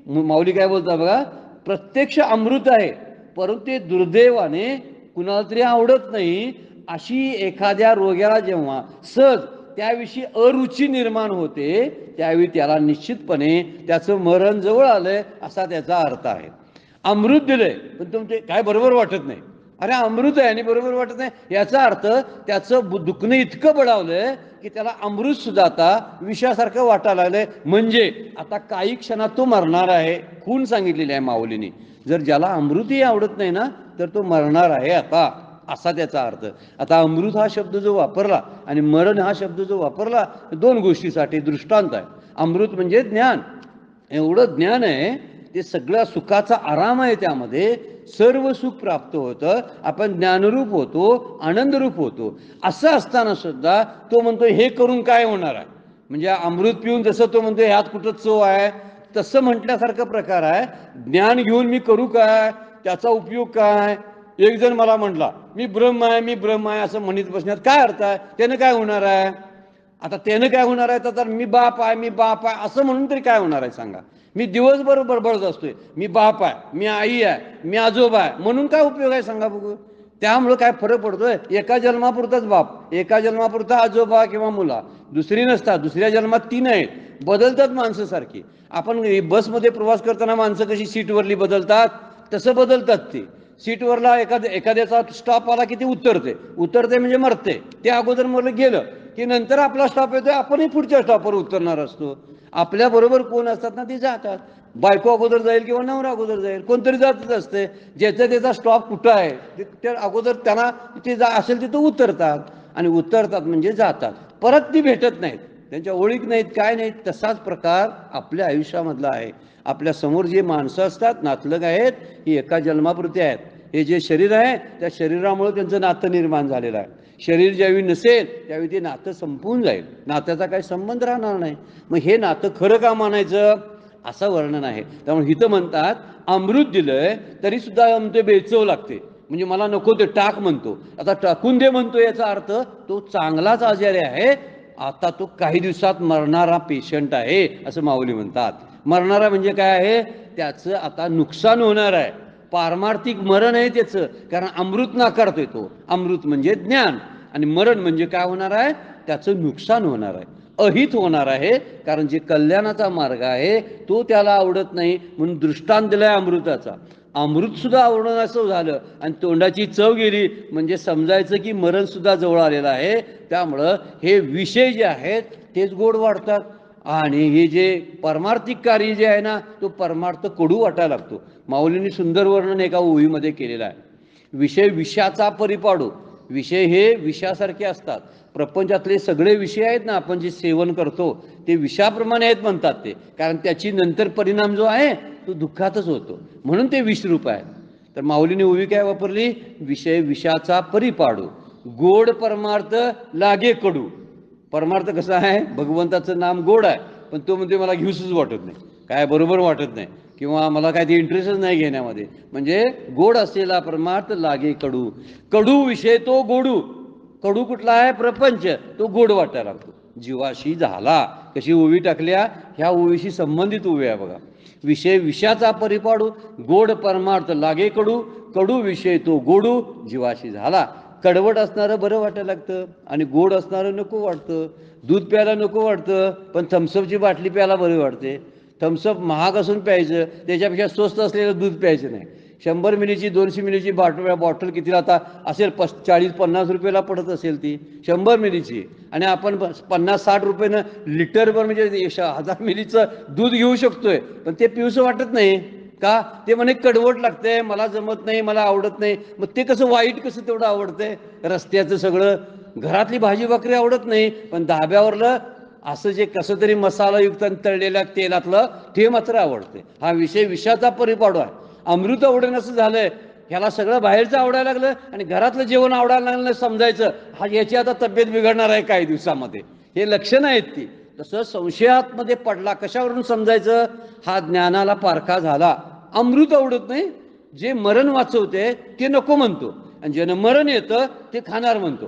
A: माऊली काय बोलता बघा, प्रत्यक्ष अमृत आहे परंतु ते दुर्दैवाने कुणाला तरी आवडत नाही. अशी एखाद्या रोग्याला जेव्हा सहज त्याविषयी अरुची निर्माण होते त्यावेळी त्याला निश्चितपणे त्याचं मरण जवळ आलंय असा त्याचा अर्थ आहे. अमृत दिलंय पण तुमचे काय बरोबर वाटत नाही. अरे अमृत आहे आणि बरोबर वाटत नाही याचा अर्थ त्याचं दुखणं इतकं बळावलंय की त्याला अमृत सुद्धा आता विषासारखं वाटायला लागलंय. म्हणजे आता काही क्षणात तो मरणार आहे. खून सांगितलेली आहे माऊलीने. जर ज्याला अमृतही आवडत नाही ना तर तो मरणार आहे आता, असा त्याचा अर्थ. आता अमृत हा शब्द जो वापरला आणि मरण हा शब्द जो वापरला 2 गोष्टीसाठी दृष्टांत आहे. अमृत म्हणजे ज्ञान. एवढं ज्ञान आहे ते सगळ्या सुखाचा आराम आहे, त्यामध्ये सर्व सुख प्राप्त होतं, आपण ज्ञानरूप होतो, आनंदरूप होतो. असं असताना सुद्धा तो म्हणतो हे करून काय होणार आहे. म्हणजे अमृत पिऊन जसं तो म्हणतो ह्यात कुठं चव आहे तसं म्हटल्यासारखा प्रकार आहे. ज्ञान घेऊन मी करू काय, त्याचा उपयोग काय. एक जण मला म्हटला मी ब्रह्म आहे असं म्हणत बसण्यात काय अर्थ आहे. त्यानं काय होणार आहे. आता त्यानं काय होणार आहे तर मी बाप आहे असं म्हणून तरी काय होणार आहे सांगा. मी दिवसभर बडबडत असतोय मी बाप आहे, मी आई आहे, मी आजोबा आहे, म्हणून काय उपयोग आहे सांगा बघू. त्यामुळं काय फरक पडतोय. एका जन्मापुरताच बाप, एका जन्मापुरता आजोबा किंवा मुला, दुसरी नसतात. दुसऱ्या जन्मात 3 आहेत. बदलतात माणसं सारखी. आपण बसमध्ये प्रवास करताना माणसं कशी सीटवरली बदलतात तसं बदलतात ते. सीटवरला एखाद्याचा स्टॉप आला की ते उतरते म्हणजे मरते. ते अगोदर मरलं गेलं की नंतर आपला स्टॉप येतोय, आपणही पुढच्या स्टॉपवर उतरणार असतो. आपल्याबरोबर कोण असतात ना ते जातात. बायको अगोदर जाईल किंवा नवरा अगोदर जाईल, कोणतरी जातच असते. ज्याचा त्याचा स्टॉप कुठं आहे ते अगोदर त्यांना ते असेल तिथं उतरतात आणि उतरतात म्हणजे जातात. परत ती भेटत नाहीत, त्यांच्या ओळख नाहीत, काय नाहीत. तसाच प्रकार आपल्या आयुष्यामधला आहे. आपल्या समोर जे माणसं असतात नातलग आहेत ही एका जन्मापुरती आहेत. हे जे शरीर आहे त्या शरीरामुळे त्यांचं नातं निर्माण झालेलं आहे. शरीर ज्यावेळी नसेल त्यावेळी ते नातं संपून जाईल, नात्याचा काही संबंध राहणार नाही. मग हे नातं खरं का मानायचं असं वर्णन आहे. त्यामुळे इथं म्हणतात अमृत दिलंय तरी सुद्धा म्हणते बेचव लागते. म्हणजे मला नको ते टाक म्हणतो. आता टाकून दे म्हणतो याचा अर्थ तो चांगलाच आजारी आहे, आता तो काही दिवसात मरणारा पेशंट आहे असं माऊली म्हणतात. मरणारा म्हणजे काय आहे, त्याचं आता नुकसान होणार आहे, पारमार्थिक मरण आहे त्याचं. कारण अमृत नाकारतोय तो. अमृत म्हणजे ज्ञान आणि मरण म्हणजे काय होणार आहे, त्याचं नुकसान होणार आहे, अहित होणार आहे. कारण जे कल्याणाचा मार्ग आहे तो त्याला आवडत नाही, म्हणून दृष्टांत दिलाय अमृताचा. अमृत सुद्धा आवडणं असं झालं आणि तोंडाची चव गेली म्हणजे समजायचं की मरण सुद्धा जवळ आलेलं आहे. त्यामुळं हे विषय जे आहेत तेच गोड वाढतात आणि हे जे परमार्थिक कार्य जे आहे ना तो परमार्थ कडू वाटायला लागतो. माऊलींनी सुंदर वर्णन एका ओळीमध्ये केलेलं आहे. विषय विषाचा परिपाडू. विषय हे विषासारखे असतात. प्रपंचातले सगळे विषय आहेत ना आपण जे सेवन करतो ते विषाप्रमाणे आहेत म्हणतात ते. कारण त्याची नंतर परिणाम जो आहे तो दुःखातच होतो, म्हणून ते विषरूप आहे. तर माऊलीने ओवी काय वापरली, विषय विषाचा परिपाडू, गोड परमार्थ लागे कडू. परमार्थ कसा आहे, भगवंताचं नाम गोड आहे पण तो म्हणते मला घेऊसच वाटत नाही, काय बरोबर वाटत नाही. किंवा मला काय ते इंटरेस्टच नाही घेण्यामध्ये. म्हणजे गोड असलेला परमार्थ लागे कडू, कडू विषय तो गोडू. कडू कुठला आहे? प्रपंच. तो गोड वाटायला लागतो. जीवाशी झाला, कशी ओवी टाकल्या, ह्या ओवीशी संबंधित ओवी आहे बघा. विषय विषाचा परिपाडू, गोड परमार्थ लागे कडू, कडू विषय तो गोडू, जीवाशी झाला. कडवट असणारं बरं वाटायला लागतं आणि गोड असणारं नको वाटतं. दूध प्यायला नको वाटतं, पण थम्सअपची बाटली प्यायला बरी वाटते. थम्सअप महाग असून प्यायचं, त्याच्यापेक्षा स्वस्त असलेलं दूध प्यायचं नाही. 100 मिलीची 200 मिलीची बॉटल कितीला आता असेल? 40-50 रुपयाला पडत असेल ती 100 मिलीची. आणि आपण 50-60 रुपयानं लिटरभर म्हणजे 1000 मिलीचं दूध घेऊ शकतोय, पण ते पिऊसं वाटत नाही. का? ते म्हणे कडवट लागतंय, मला जमत नाही, मला आवडत नाही. मग ते कसं वाईट कसं तेवढं आवडतंय? रस्त्याचं सगळं, घरातली भाजी भाकरी आवडत नाही, पण धाब्यावरलं असं जे कसं तरी मसालायुक्त तळलेल्या तेलातलं ते मात्र आवडते. हा विषय विषाचा परिपाडू आहे. अमृत आवडेनसं झालंय, ह्याला सगळं बाहेरचं आवडायला लागलं आणि घरातलं जेवण आवडायला लागलं समजायचं हा याची आता तब्येत बिघडणार आहे काही दिवसामध्ये. हे लक्षणं आहेत ती. तसं संशयामध्ये पडला कशावरून समजायचं? हा ज्ञानाला पारखा झाला. अमृत आवडत नाही, जे मरण वाचवते ते नको म्हणतो, आणि ज्यानं मरण येतं ते खाणार म्हणतो.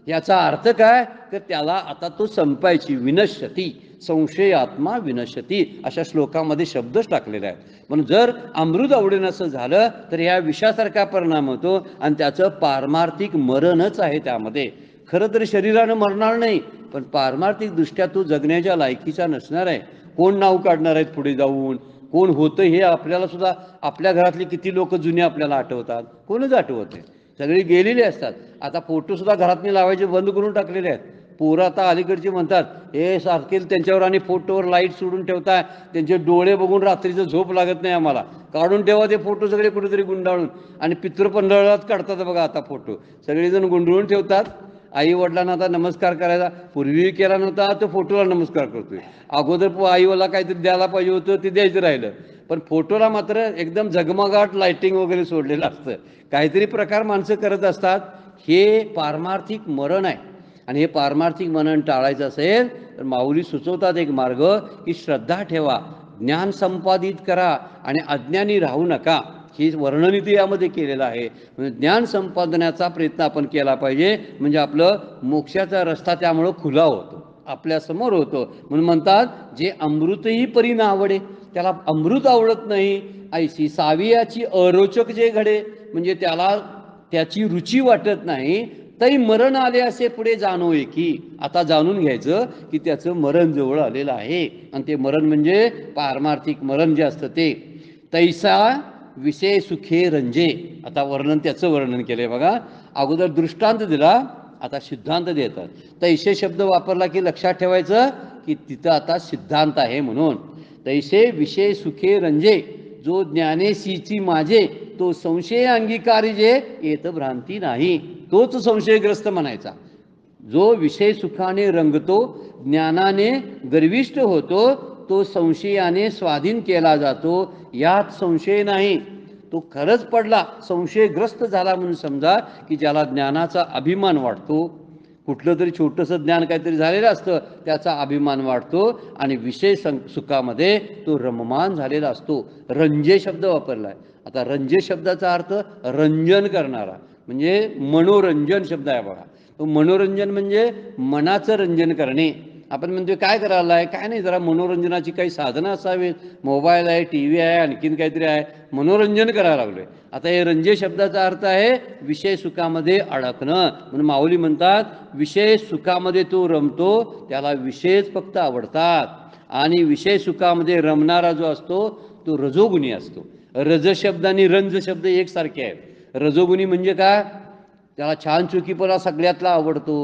A: याचा अर्थ काय? तर त्याला आता तो संपायची. विनश्यती, संशयात्मा विनश्यती, अशा श्लोकामध्ये शब्दच टाकलेले आहेत. म्हणून जर अमृत आवडेनसं झालं तर ह्या विषासारखा परिणाम होतो आणि त्याचं पारमार्थिक मरणच आहे त्यामध्ये. खरं तर शरीरानं मरणार नाही, पण पारमार्थिक दृष्ट्या तो जगण्याच्या लायकीचा नसणार आहे. कोण नाव काढणार आहेत पुढे जाऊन? कोण होतं हे आपल्याला सुद्धा, आपल्या घरातली किती लोक जुने आपल्याला आठवतात? कोणच आठवत नाही, सगळी गेलेली असतात. आता फोटोसुद्धा घरातनी लावायचे बंद करून टाकलेले आहेत. पोरं आता अलीकडची म्हणतात हे सारखे त्यांच्यावर आणि फोटोवर लाईट सोडून ठेवताय, त्यांचे डोळे बघून रात्रीचं झोप लागत नाही आम्हाला, काढून ठेवा ते फोटो सगळे कुठेतरी गुंडाळून. आणि पितृपंढरात काढतात बघा आता फोटो, सगळेजण गुंडाळून ठेवतात. आई वडिलांना आता नमस्कार करायचा, पूर्वी केला नव्हता तो फोटोला नमस्कार करतोय. अगोदर आईला काहीतरी द्यायला पाहिजे होतं ते द्यायचं राहिलं, पण फोटोला मात्र एकदम झगमगाट लाईटिंग वगैरे सोडलेलं असतं. काहीतरी प्रकार माणसं करत असतात. हे पारमार्थिक मरण आहे. आणि हे पारमार्थिक मरण टाळायचं असेल तर माऊली सुचवतात एक मार्ग, की श्रद्धा ठेवा, ज्ञान संपादित करा आणि अज्ञानी राहू नका. ही वर्णनिती यामध्ये केलेलं आहे. म्हणजे ज्ञान संपादनाचा प्रयत्न आपण केला पाहिजे, म्हणजे आपलं मोक्षाचा रस्ता त्यामुळं खुला होतो, आपल्यासमोर होतो. म्हणून म्हणतात जे अमृतही परी ना आवडे, त्याला अमृत आवडत नाही, ऐशी सावियाची अरोचक जे घडे, म्हणजे त्याला त्याची रुची वाटत नाही, तरी मरण आले असे पुढे जाणो एकी. आता जाणून घ्यायचं की त्याचं मरण जवळ आलेलं आहे, आणि ते मरण म्हणजे पारमार्थिक मरण जे असतं ते. तैसा विषय सुखे रंजे, आता वर्णन, त्याचं वर्णन केलंय बघा. अगोदर दृष्टांत दिला, आता सिद्धांत देतात. तैसे शब्द वापरला की लक्षात ठेवायचं की तिथं आता सिद्धांत आहे म्हणून. तैसे विषय सुखे रंजे, जो ज्ञानेशीची माझे, तो संशय अंगीकारी जे येत भ्रांती नाही, तोच संशयग्रस्त म्हणायचा. जो विषय सुखाने रंगतो, ज्ञानाने गर्विष्ठ होतो, तो संशयाने स्वाधीन केला जातो, यात संशय नाही. तो खरंच पडला, संशयग्रस्त झाला म्हणून समजा, की ज्याला ज्ञानाचा अभिमान वाटतो. कुठलं तरी छोटंसं ज्ञान काहीतरी झालेलं असतं, त्याचा अभिमान वाटतो आणि विषय सुखामध्ये तो रममान झालेला असतो. रंजे शब्द वापरला आहे. आता रंजे शब्दाचा अर्थ रंजन करणारा, म्हणजे मनोरंजन शब्द आहे बघा. तो मनोरंजन म्हणजे मनाचं रंजन करणे. आपण म्हणतो काय करायला आहे? काय नाही, जरा मनोरंजनाची काही साधनं असावीत. मोबाईल आहे, टी व्ही आहे, आणखीन काहीतरी आहे, मनोरंजन करायला लागलोय. आता हे रंजे शब्दाचा अर्थ आहे विषय सुखामध्ये अडकणं. म्हणून माऊली म्हणतात विषय सुखामध्ये तो रमतो, त्याला विषयच फक्त आवडतात. आणि विषय सुखामध्ये रमणारा जो असतो तो रजोगुणी असतो. रज शब्द आणि रंज शब्द एकसारखे आहेत. रजोगुणी म्हणजे काय? त्याला छान चुकीपणा सगळ्यातला आवडतो,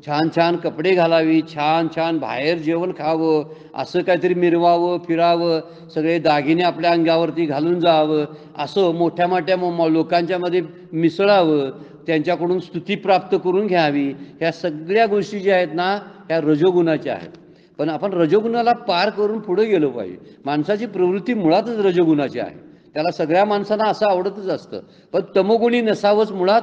A: छान छान कपडे घालावी, छान छान बाहेर जेवण खावं, असं काहीतरी मिरवावं, फिरावं, सगळे दागिने आपल्या अंगावरती घालून जावं, असं मोठ्या मोठ्या लोकांच्यामध्ये मिसळावं, त्यांच्याकडून स्तुती प्राप्त करून घ्यावी. ह्या सगळ्या गोष्टी ज्या आहेत ना, ह्या रजोगुणाच्या आहेत. पण आपण रजोगुणाला पार करून पुढे गेलो पाहिजे. माणसाची प्रवृत्ती मुळातच रजोगुणाची आहे, त्याला सगळ्या माणसांना असं आवडतच असतं. पण तमोगुणी नसावंच मुळात,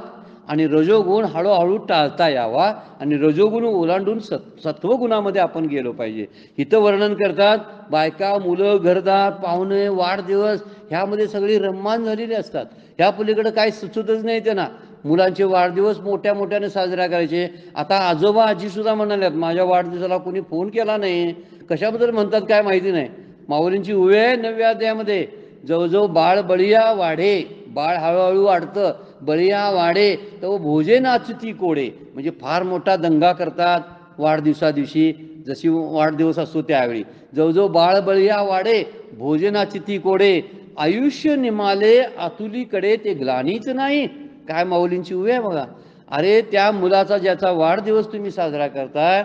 A: आणि रजोगुण हळूहळू टाळता यावा आणि रजोगुण ओलांडून सत्वगुणामध्ये आपण गेलो पाहिजे. इथं वर्णन करतात बायका, मुलं, घरदार, पाहुणे, वाढदिवस ह्यामध्ये सगळी रम्मान झालेली असतात. ह्या पलीकडे काही सुचतच नाही त्यांना. मुलांचे वाढदिवस मोठ्या मोठ्याने साजरा करायचे. आता आजोबा आजीसुद्धा म्हणाल्यात माझ्या वाढदिवसाला कोणी फोन केला नाही. कशाबद्दल म्हणतात काय माहिती नाही. माऊलींची उवे आहे 9व्या अध्यायामध्ये, जवळजवळ बाळ बळीया वाढे, बाळ हळूहळू वाढतं, बळीया वाढे तर भोजे नाचती कोडे, म्हणजे फार मोठा दंगा करतात वाढदिवसा दिवशी. जशी वाढदिवस असतो त्यावेळी जवळजवळ बाळ बळीया वाढे, भोजनाची ती कोडे, आयुष्य निमाले आतुलीकडे ते ग्लानीच नाही. काय माऊलींची उभी आहे बघा. अरे त्या मुलाचा ज्याचा वाढदिवस तुम्ही साजरा करताय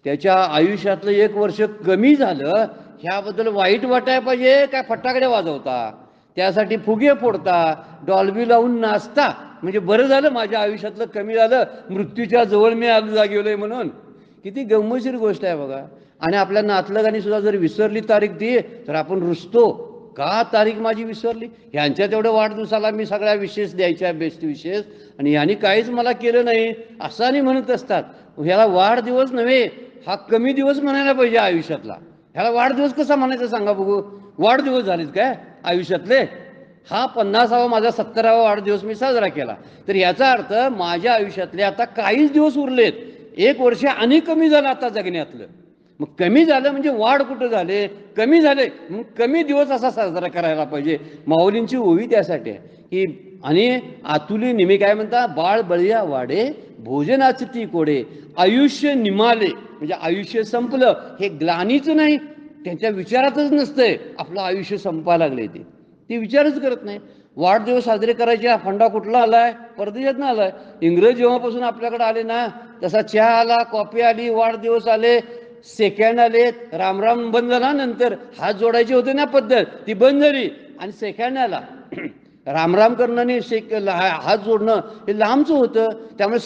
A: त्याच्या आयुष्यातलं 1 वर्ष कमी झालं ह्याबद्दल वाईट वाटायला पाहिजे काय फटाकडे वाजवता, त्यासाठी फुगे फोडता, डॉल्बी लावून नाचता, म्हणजे बरं झालं माझ्या आयुष्यातलं कमी झालं, मृत्यूच्या जवळ मी गेलोय म्हणून. किती गंमतशीर गोष्ट आहे बघा. आणि आपल्या नातलगांनी सुद्धा जर विसरली तारीख ती तर आपण रुसतो का, तारीख माझी विसरली. ह्यांच्या तेवढ्या वाढदिवसाला मी सगळ्या विशेष द्यायच्या, बेस्ट विशेष, आणि ह्यांनी काहीच मला केलं नाही असं आणि म्हणत असतात. ह्याला वाढदिवस नव्हे, हा कमी दिवस म्हणायला पाहिजे आयुष्यातला. ह्याला वाढदिवस कसा म्हणायचा सांगा बघू. वाढदिवस झालेत काय आयुष्यातले. हा 50वा माझा 70वा वाढदिवस मी साजरा केला, तर याचा अर्थ माझ्या आयुष्यातले आता काहीच दिवस उरलेत, 1 वर्ष आणि कमी झालं आता जगण्यातलं. मग कमी झालं म्हणजे वाढ कुठं झाले, कमी झाले, मग कमी दिवस असा साजरा करायला पाहिजे. माऊलींची ओवी त्यासाठी आहे की, आणि आतुली निमी काय म्हणता, बाळ बळीया वाढे, भोजनाची ती कोडे, आयुष्य निमाले, म्हणजे आयुष्य संपलं हे ग्लानीच नाही. त्यांच्या विचारातच नसतंय आपलं आयुष्य संपायला लागले, ते विचारच करत नाही. वाढदिवस साजरे करायचे फंडा कुठला आलाय, परदेशातनं आलाय. इंग्रज जेव्हापासून आपल्याकडे आले ना तसा चहा आला, कॉफी आली, वाढदिवस आले, सेकंड आले, रामराम बंद झाला, नंतर हात जोडायची होते ना पद्धत ती बंद झाली आणि सेकंड आला. रामराम करणं आणि हात जोडणं हे लांबचं होतं, त्यामुळे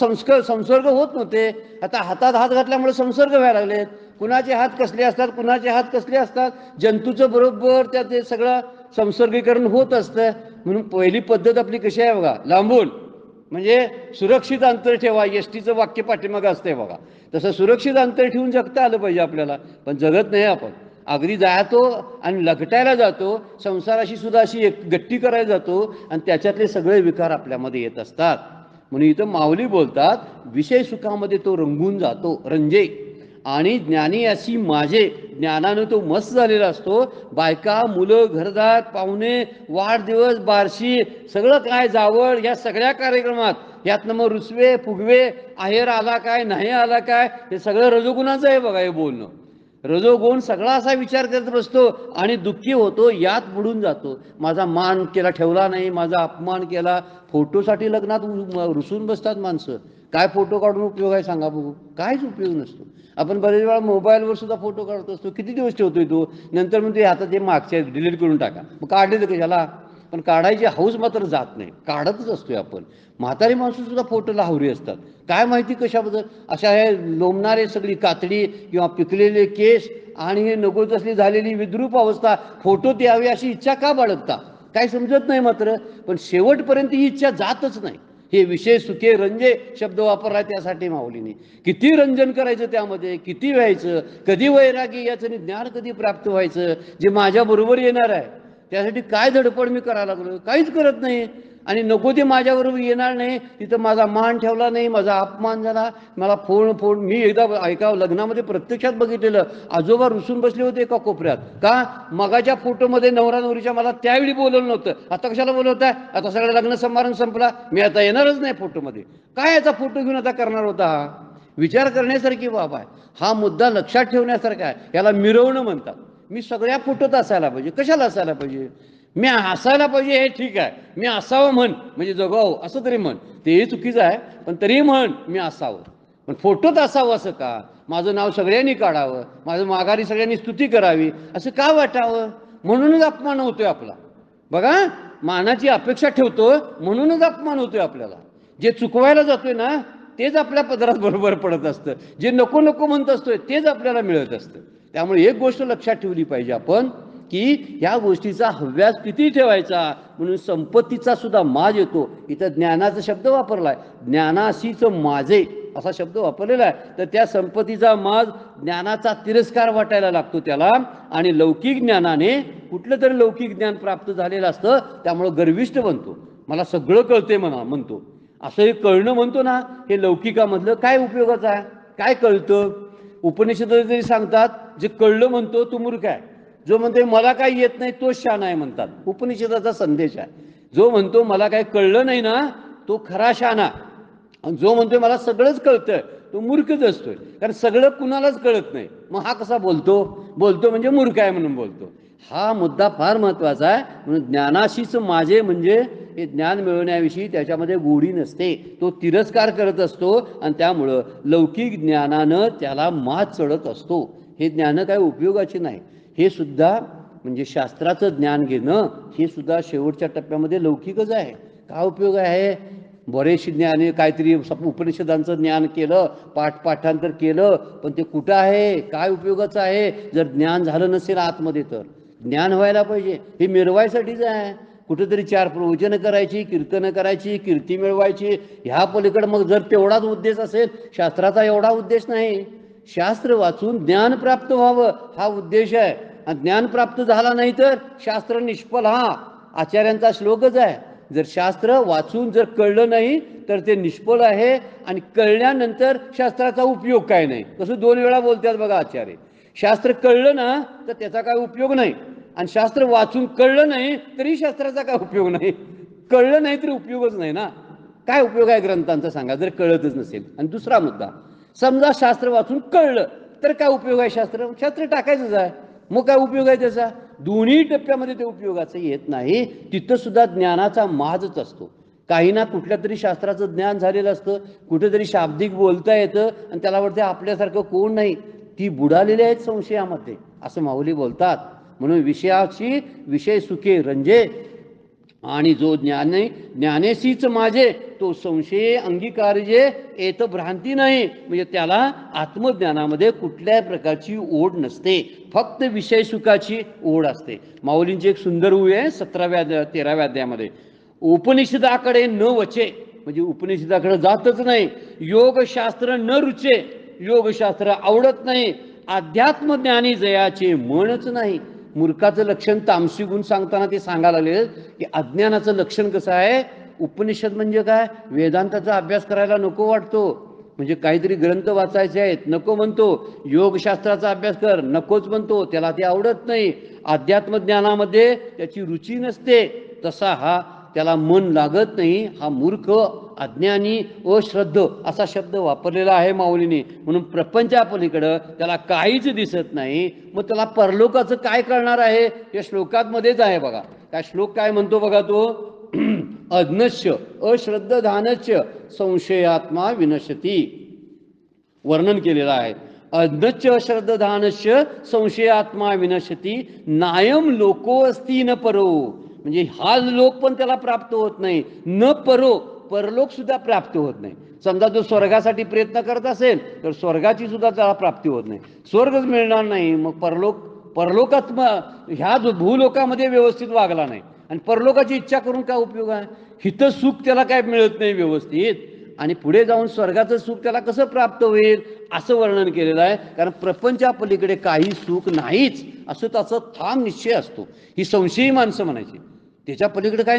A: संसर्ग होत नव्हते. आता हातात हात घातल्यामुळे संसर्ग व्हायला लागलेत. कुणाचे हात कसले असतात, कुणाचे हात कसले असतात, जंतूचं बरोबर त्यात ते सगळं संसर्गीकरण होत असतं. म्हणून पहिली पद्धत आपली कशी आहे बघा, लांबून, म्हणजे सुरक्षित अंतर ठेवा. एसटीचं वाक्य पाठीमागं असतंय बघा, तसं सुरक्षित अंतर ठेवून जगता आलं पाहिजे आपल्याला. पण जगत नाही आपण. अगदी जातो आणि लगटायला जातो, संसाराशी सुद्धा अशी एक गट्टी करायला जातो आणि त्याच्यातले सगळे विकार आपल्यामध्ये येत असतात. म्हणून इथं माऊली बोलतात विषय सुखामध्ये तो रंगून जातो, रंजे, आणि ज्ञानी अशी माझे, ज्ञानानं तो मस्त झालेला असतो. बायका, मुलं, घरदार, पाहुणे, वाढदिवस, बारशी, सगळं काय जावळ, या सगळ्या कार्यक्रमात यातनं मग रुसवे फुगवे, आहेर आला काय नाही आला काय, हे सगळं रजोगुणाचं आहे बघा हे बोलणं. रजोगुण सगळा असा विचार करत बसतो आणि दुःखी होतो, यात बुडून जातो. माझा मान केला ठेवला नाही, माझा अपमान केला. फोटोसाठी लग्नात रुसून बसतात माणसं. काय फोटो काढून उपयोग आहे सांगा बघू, काहीच उपयोग नसतो. आपण बरेच वेळा मोबाईलवर सुद्धा फोटो काढत असतो, किती दिवस ठेवतोय तो, नंतर मग ते आता ते मागचे डिलीट करून टाका. मग काढले तर कशाला, पण काढायची हौस मात्र जात नाही, काढतच असतोय आपण. म्हातारी माणसं सुद्धा फोटोला हावरी असतात, काय माहिती कशाबद्दल. अशा हे लोंबणारे सगळी कातडी किंवा पिकलेले केस आणि हे नको तसली झालेली विद्रूप अवस्था, फोटोत यावी अशी इच्छा का बाळगता, काय समजत नाही मात्र. पण शेवटपर्यंत ही इच्छा जातच नाही. हे विषय सुखे रंजे शब्द वापरला त्यासाठी माऊलीने. किती रंजन करायचं त्यामध्ये, किती व्हायचं, कधी वैरागी याचं आणि ज्ञान कधी प्राप्त व्हायचं, जे माझ्याबरोबर येणार आहे त्यासाठी काय धडपड मी करायला लागलो, काहीच करत नाही. आणि नको ते माझ्याबरोबर येणार नाही, तिथं माझा मान ठेवला नाही, माझा अपमान झाला, मला फोन. मी एकदा ऐका लग्नामध्ये प्रत्यक्षात बघितलेलं, आजोबा रुसून बसले होते एका कोपऱ्यात. का, मगाच्या फोटोमध्ये नवरा नवरीच्या मला त्यावेळी बोलवलं नव्हतं, आता कशाला बोलवताय, आता सगळं लग्न समारंभ संपला, मी आता येणारच नाही फोटोमध्ये. काय याचा फोटो घेऊन आता करणार होता. हा विचार करण्यासारखी बाब आहे. हा मुद्दा लक्षात ठेवण्यासारखा आहे. याला मिरवणं म्हणतात. मी सगळ्या फोटोत असायला पाहिजे, कशाला असायला पाहिजे, मी असायला पाहिजे हे ठीक आहे, मी असावं म्हण, म्हणजे जगावं असं तरी म्हण, तेही चुकीचं आहे, पण तरी म्हण मी असावं. पण फोटोत असावं असं का, माझं नाव सगळ्यांनी काढावं, माझं माघारी सगळ्यांनी स्तुती करावी असं का वाटावं. म्हणूनच अपमान होतोय आपला बघा. मानाची अपेक्षा ठेवतो म्हणूनच अपमान होतोय आपल्याला. जे चुकवायला जातोय ना तेच आपल्या पदरात बरोबर पडत असतं, जे नको नको म्हणत असतोय तेच आपल्याला मिळत असतं. त्यामुळे एक गोष्ट लक्षात ठेवली पाहिजे आपण,
B: की ह्या गोष्टीचा हव्यास किती ठेवायचा, म्हणून संपत्तीचा सुद्धा माज येतो. इथं ज्ञानाचा शब्द वापरला आहे, ज्ञानाशीच माझे असा शब्द वापरलेला आहे. तर त्या संपत्तीचा माज, ज्ञानाचा तिरस्कार वाटायला लागतो त्याला. आणि लौकिक ज्ञानाने कुठलं तरी लौकिक ज्ञान प्राप्त झालेलं असतं, त्यामुळं गर्विष्ठ बनतो, मला सगळं कळते म्हणतो. असं हे कळणं म्हणतो ना, हे लौकिकामधलं काय उपयोगाचं आहे? काय कळतं? उपनिषद जरी सांगतात, जे कळलं म्हणतो तो मूर्ख आहे, जो म्हणतो मला काही येत नाही तो शहाणा आहे म्हणतात. उपनिषदाचा संदेश आहे, जो म्हणतो मला काही कळलं नाही ना तो खरा शहाणा, आणि जो म्हणतोय मला सगळंच कळतंय तो मूर्खच असतोय. कारण सगळं कुणालाच कळत नाही, मग हा कसा बोलतो म्हणजे मूर्ख आहे म्हणून बोलतो. हा मुद्दा फार महत्वाचा आहे. म्हणून ज्ञानाशीच माझे म्हणजे हे ज्ञान मिळवण्याविषयी त्याच्यामध्ये गोडी नसते, तो तिरस्कार करत असतो, आणि त्यामुळं लौकिक ज्ञानानं त्याला मात चढत असतो. हे ज्ञान काय उपयोगाचे नाही. हे सुद्धा म्हणजे शास्त्राचं ज्ञान घेणं हे सुद्धा शेवटच्या टप्प्यामध्ये लौकिकच आहे. काय उपयोग आहे? बरेचसे ज्ञानी काहीतरी उपनिषदांचं ज्ञान केलं, पाठांतर केलं, पण ते कुठं आहे? काय उपयोगाचं आहे जर ज्ञान झालं नसेल आतमध्ये? तर ज्ञान व्हायला पाहिजे, हे मिरवायसाठीच आहे. कुठेतरी 4 प्रवचनं करायची, कीर्तनं करायची, कीर्ती मिळवायची, ह्या पलीकडे मग जर तेवढाच उद्देश असेल, शास्त्राचा एवढा उद्देश नाही. शास्त्र वाचून ज्ञान प्राप्त व्हावं हा उद्देश आहे. आणि ज्ञान प्राप्त झाला नाही तर शास्त्र निष्फल, हा आचार्यांचा श्लोकच आहे. जर शास्त्र वाचून जर कळलं नाही तर ते निष्फळ आहे, आणि कळल्यानंतर शास्त्राचा उपयोग काय नाही. कसं 2 वेळा बोलतात बघा आचार्य. शास्त्र कळलं ना तर त्याचा काय उपयोग नाही, आणि शास्त्र वाचून कळलं नाही तरी शास्त्राचा काय उपयोग नाही. कळलं नाही तरी उपयोगच नाही ना. काय उपयोग आहे ग्रंथांचा सांगा जर कळतच नसेल? आणि दुसरा मुद्दा, समजा शास्त्र वाचून कळलं तर काय उपयोग आहे? शास्त्र टाकायचंच आहे, मग काय उपयोग आहे त्याचा? दोन्ही टप्प्यामध्ये ते उपयोगाचं येत नाही. तिथं सुद्धा ज्ञानाचा माजच असतो. काही ना कुठल्या तरी शास्त्राचं ज्ञान झालेलं असतं, कुठेतरी शाब्दिक बोलता येतं, आणि त्याला वाटतं आपल्यासारखं कोण नाही, ती बुडालेली आहेत संशयामध्ये, असं माऊली बोलतात. म्हणून विषय सुखे रंजे, आणि जो ज्ञानेशीच माझे तो संशय अंगीकारजे येत भ्रांती नाही. म्हणजे त्याला आत्मज्ञानामध्ये कुठल्याही प्रकारची ओढ नसते, फक्त विषय सुखाची ओढ असते. माऊलींची एक सुंदर उभी आहे 13व्या अध्यायामध्ये, उपनिषदाकडे न वचे, म्हणजे उपनिषदाकडे जातच नाही. योगशास्त्र न रुचे, योगशास्त्र आवडत नाही. अध्यात्मज्ञानी जयाचे मनच नाही. मूर्खाचं लक्षण तामसी गुण सांगताना ते सांगायला लागले की अज्ञानाचं लक्षण कसं आहे. उपनिषद म्हणजे काय? वेदांताचा अभ्यास करायला नको वाटतो, म्हणजे काहीतरी ग्रंथ वाचायचे आहेत नको म्हणतो. योगशास्त्राचा अभ्यास कर नकोच म्हणतो, त्याला ते आवडत नाही. अध्यात्मज्ञानामध्ये त्याची रुची नसते, तसा हा त्याला मन लागत नाही. हा मूर्ख, अज्ञानी, अश्रद्ध असा शब्द वापरलेला आहे माऊलीने. म्हणून प्रपंचापलीकडं त्याला काहीच दिसत नाही. मग त्याला परलोकाचं काय करणार आहे? या श्लोकांमध्येच आहे बघा. काय श्लोक काय म्हणतो बघा तो, अज्ञश्य अश्रद्धधानस्य संशयात्मा विनशती, वर्णन केलेलं आहे. अज्ञश्च अश्रद्धधानस्य संशयात्मा विनशती नायम लोको अस्ति न परो, म्हणजे हा लोक पण त्याला प्राप्त होत नाही, न परो परलोक सुद्धा प्राप्त होत नाही. समजा जो स्वर्गासाठी प्रयत्न करत असेल तर स्वर्गाची सुद्धा त्याला प्राप्ती होत नाही, स्वर्गच मिळणार नाही. मग परलोकात ह्या जो भूलोकामध्ये व्यवस्थित वागला नाही, आणि परलोकाची इच्छा करून काय उपयोग आहे? हिथं सुख त्याला काय मिळत नाही व्यवस्थित, आणि पुढे जाऊन स्वर्गाचं सुख त्याला कसं प्राप्त होईल असं वर्णन केलेलं आहे. कारण प्रपंचापलीकडे काही सुख नाहीच असं त्याचा ठाम निश्चय असतो. ही संशयी माणसं म्हणायची, त्याच्या पलीकडे काय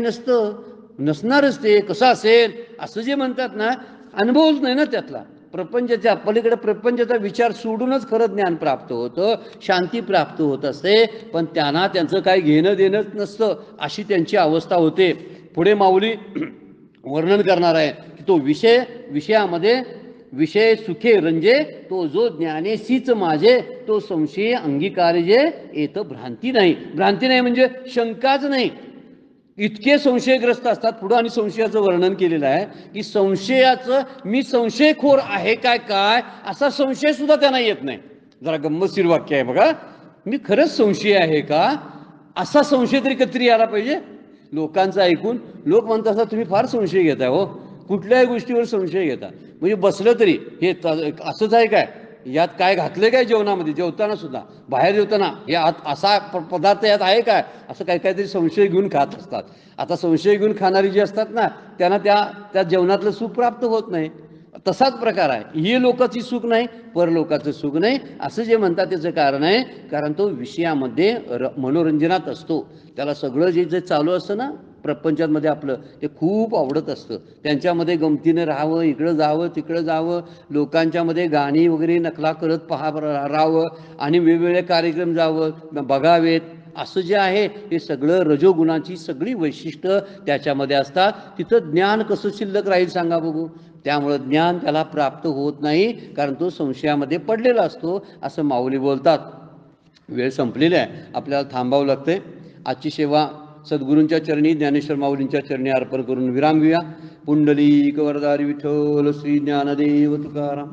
B: नसणारच. ते कसं असेल असं जे म्हणतात ना, अनुभवच नाही ना त्यातला. प्रपंचाच्या पलीकडे प्रपंचाचा विचार सोडूनच खरं ज्ञान प्राप्त होतं, शांती प्राप्त होत असते. पण त्यांना त्यांचं काही घेणं देणंच नसतं, अशी त्यांची अवस्था होते. पुढे माऊली वर्णन करणार आहे की तो विषयामध्ये विषय सुखे रंजे, तो जो ज्ञानेशीच माझे तो संशय अंगीकारजे येत भ्रांती नाही. भ्रांती नाही म्हणजे शंकाच नाही. इतके संशयग्रस्त असतात. पुढं आणि संशयाचं वर्णन केलेलं आहे की संशयाचं मी संशयखोर आहे काय असा संशय सुद्धा त्यांना येत नाही. जरा गंमतशीर वाक्य आहे बघा, मी खरंच संशय आहे का असा संशय तरी कधी यायला पाहिजे. लोकांचं ऐकून लोक म्हणतात असं तुम्ही फार संशय घेताय हो, कुठल्याही गोष्टीवर संशय घेता, म्हणजे बसलं तरी हे असंच आहे काय, यात काय घातलं काय जेवणामध्ये, जेवताना सुद्धा बाहेर जेवताना हे असा पदार्थ यात आहे काय, असं काहीतरी संशय घेऊन खात असतात. आता संशय घेऊन खाणारी जी असतात ना, त्यांना त्या जेवणातलं सुख प्राप्त होत नाही. तसाच प्रकार आहे, ही लोकांची सुख नाही, परलोकाचं सुख नाही, असं जे म्हणतात त्याचं कारण आहे, कारण तो विषयामध्ये मनोरंजनात असतो. त्याला सगळं जे चालू असतं ना प्रपंचामध्ये आपलं, ते खूप आवडत असतं. त्यांच्यामध्ये गमतीनं राहावं, इकडं जावं तिकडं जावं, लोकांच्यामध्ये गाणी वगैरे नकला करत राहावं आणि वेगवेगळे कार्यक्रम जावं बघावेत, असं जे आहे हे सगळं रजोगुणाची सगळी वैशिष्ट्य त्याच्यामध्ये असतात. तिथं ज्ञान कसं शिल्लक राहील सांगा बघू. त्यामुळं ज्ञान त्याला प्राप्त होत नाही, कारण तो संशयामध्ये पडलेला असतो, असं माऊली बोलतात. वेळ संपलेली आहे, आपल्याला थांबावं लागतंय. आजची सेवा सद्गुरूंच्या चरणी, ज्ञानेश्वर माऊलींच्या चरणी अर्पण करून विराम घेऊया. पुंडलिक वरदारी विठ्ठल श्री ज्ञानदेव तुकाराम.